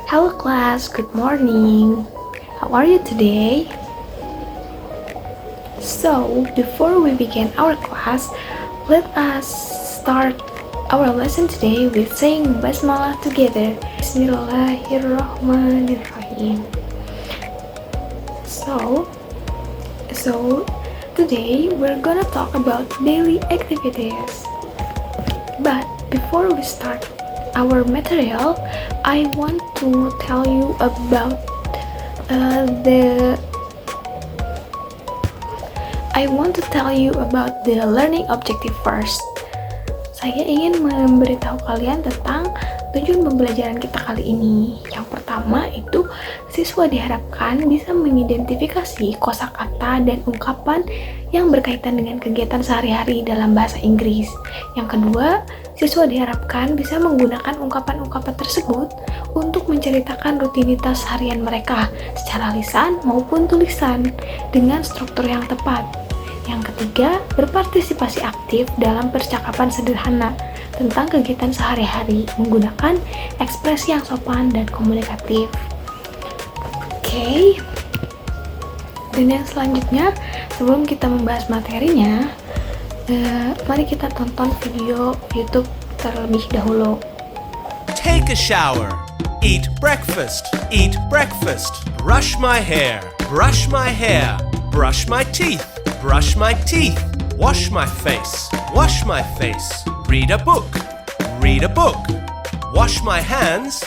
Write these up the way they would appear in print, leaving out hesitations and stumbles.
Hello class, good morning. How are you today? So, before we begin our class, let us start our lesson today with saying Basmalah together. Bismillahirrahmanirrahim. So today we're gonna talk about daily activities. But before we start our material, I want to tell you about the learning objective first. Saya ingin memberitahu kalian tentang tujuan pembelajaran kita kali ini. Yang pertama itu, siswa diharapkan bisa mengidentifikasi kosakata dan ungkapan yang berkaitan dengan kegiatan sehari-hari dalam bahasa Inggris. Yang kedua, siswa diharapkan bisa menggunakan ungkapan-ungkapan tersebut untuk menceritakan rutinitas harian mereka secara lisan maupun tulisan dengan struktur yang tepat. Yang ketiga, berpartisipasi aktif dalam percakapan sederhana tentang kegiatan sehari-hari menggunakan ekspresi yang sopan dan komunikatif. Oke. Dan yang selanjutnya, sebelum kita membahas materinya, mari kita tonton video YouTube terlebih dahulu. Take a shower. Eat breakfast. Brush my hair. Brush my teeth. Brush my teeth. Wash my face. Read a book. Wash my hands.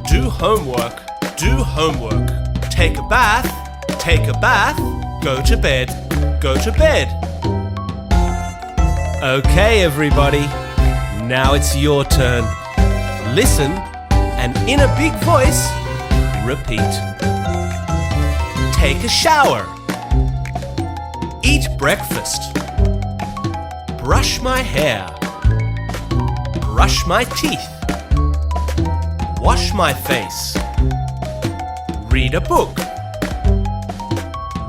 Do homework. Take a bath. Go to bed. Okay, everybody. Now it's your turn. Listen and in a big voice, repeat. Take a shower. Eat breakfast. Brush my hair. Brush my teeth. Wash my face. Read a book.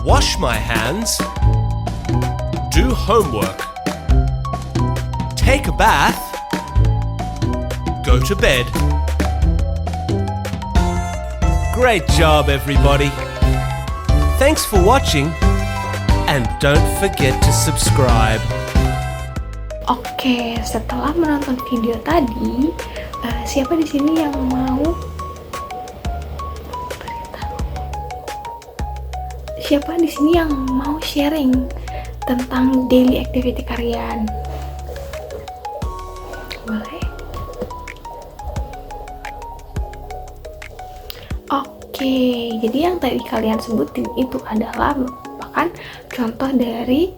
Wash my hands. Do homework. Take a bath. Go to bed. Great job, everybody. Thanks for watching. And don't forget to subscribe. Oke, setelah menonton video tadi, siapa di sini yang mau sharing tentang daily activity kalian? Boleh? Oke, jadi yang tadi kalian sebutin itu adalah merupakan contoh dari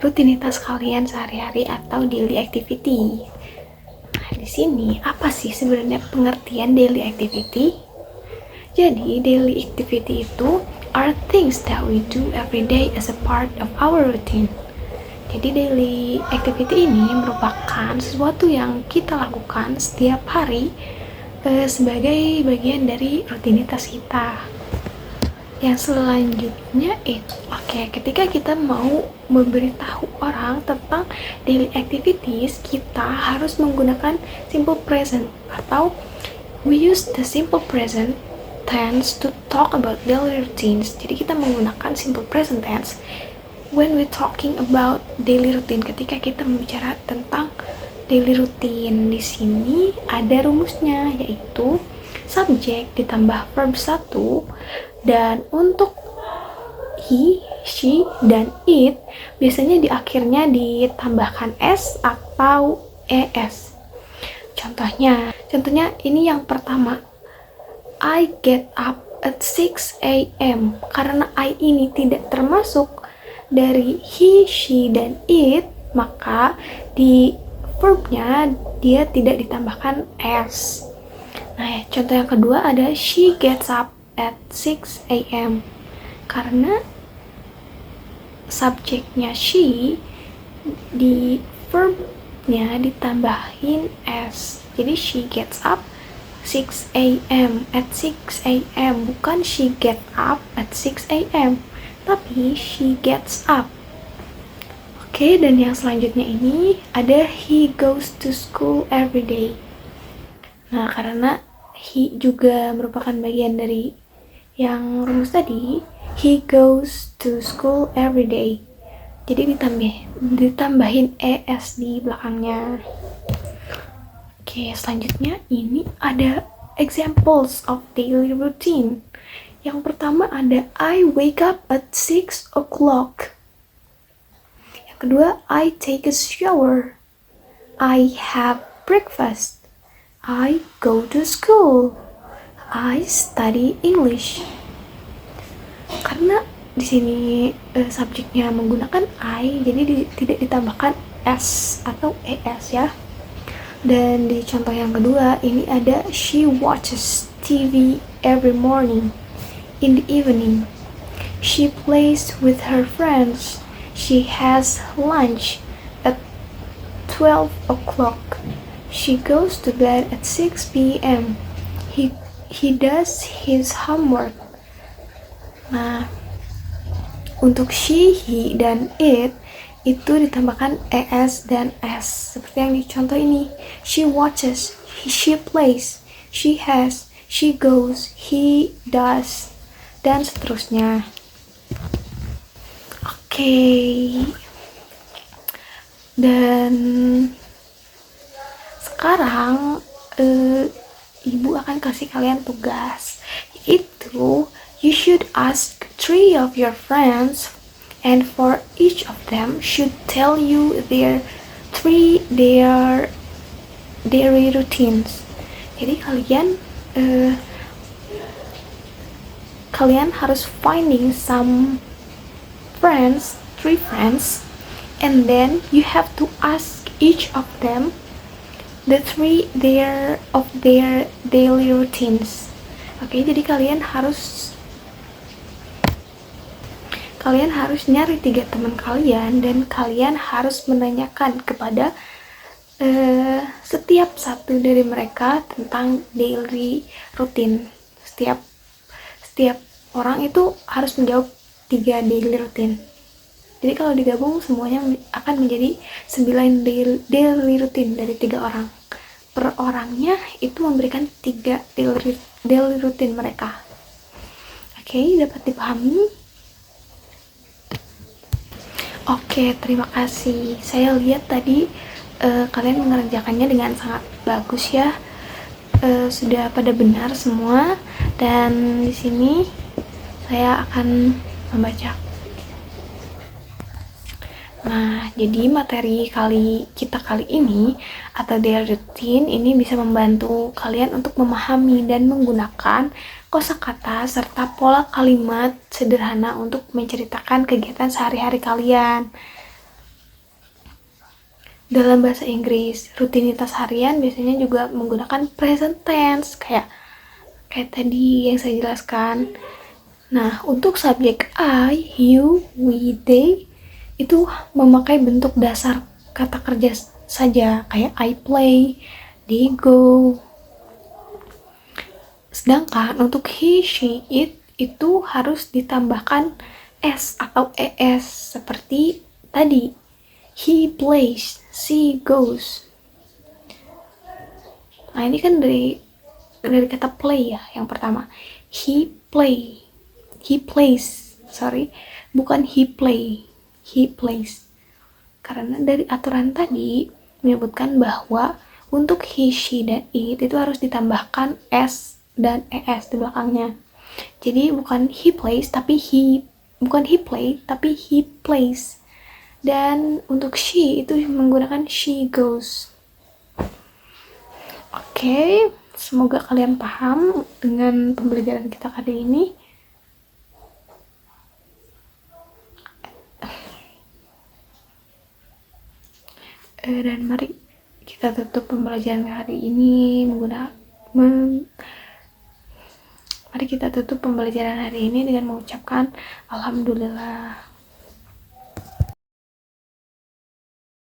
rutinitas kalian sehari-hari atau daily activity. Nah, di sini apa sih sebenarnya pengertian daily activity? Jadi, daily activity itu are things that we do every day as a part of our routine. Jadi, daily activity ini merupakan sesuatu yang kita lakukan setiap hari sebagai bagian dari rutinitas kita. Yang selanjutnya itu, ketika kita mau memberitahu orang tentang daily activities, kita harus menggunakan simple present atau we use the simple present tense to talk about daily routines. Jadi kita menggunakan simple present tense when we talking about daily routine, ketika kita membicara tentang daily routine. Di sini ada rumusnya, yaitu subjek ditambah verb 1, dan untuk he, she, dan it biasanya di akhirnya ditambahkan s atau es. Contohnya ini yang pertama, I get up at 6 a.m. Karena I ini tidak termasuk dari he, she, dan it, maka di verbnya dia tidak ditambahkan s. Nah, contoh yang kedua ada she gets up at 6 a.m. Karena subjeknya she, di verbnya ditambahin s. Jadi she gets up 6 a.m. at 6 a.m. bukan she get up at 6 a.m. tapi she gets up. Oke, dan yang selanjutnya ini ada he goes to school every day. Nah, karena he juga merupakan bagian dari yang rumus tadi. He goes to school every day. Jadi ditambahin es di belakangnya. Oke, selanjutnya ini ada examples of daily routine. Yang pertama ada I wake up at 6 o'clock. Yang kedua, I take a shower. I have breakfast. I go to school. I study English. Karena di sini subjeknya menggunakan I, jadi tidak ditambahkan s atau es ya. Dan di contoh yang kedua ini ada she watches TV every morning. In the evening, she plays with her friends. She has lunch at 12 o'clock. She goes to bed at 6 p.m. He does his homework. Nah, untuk she, he, dan it itu ditambahkan es dan s seperti yang di contoh ini. She watches, she plays, she has, she goes, he does, dan seterusnya. Oke. Dan sekarang ibu akan kasih kalian tugas, yaitu you should ask 3 of your friends, and for each of them should tell you their daily routines. Jadi kalian harus finding some friends, 3 friends, and then you have to ask each of them the 3 of their daily routines. Oke, jadi kalian harus nyari 3 teman kalian, dan kalian harus menanyakan kepada setiap satu dari mereka tentang daily routine. Setiap orang itu harus menjawab 3 daily routine. Jadi kalau digabung semuanya akan menjadi 9 daily routine dari 3 orang. Per orangnya itu memberikan 3 daily routine mereka. Oke, dapat dipahami? Oke, terima kasih. Saya lihat tadi kalian mengerjakannya dengan sangat bagus ya. Sudah pada benar semua, dan di sini saya akan membaca. Nah, jadi materi kita kali ini atau daily routine ini bisa membantu kalian untuk memahami dan menggunakan kosakata serta pola kalimat sederhana untuk menceritakan kegiatan sehari-hari kalian. Dalam bahasa Inggris, rutinitas harian biasanya juga menggunakan present tense kayak tadi yang saya jelaskan. Nah, untuk subjek I, you, we, they itu memakai bentuk dasar kata kerja saja kayak I play, they go. Sedangkan untuk he, she, it itu harus ditambahkan s atau es seperti tadi. He plays, she goes. Nah, ini kan dari kata play ya yang pertama. He plays, bukan he play. He plays. Karena dari aturan tadi menyebutkan bahwa untuk he, she, dan it itu harus ditambahkan s dan es di belakangnya. Jadi bukan he plays tapi he plays. Dan untuk she itu menggunakan she goes. Oke, semoga kalian paham dengan pembelajaran kita kali ini. Dan mari kita tutup pembelajaran hari ini dengan mengucapkan alhamdulillah.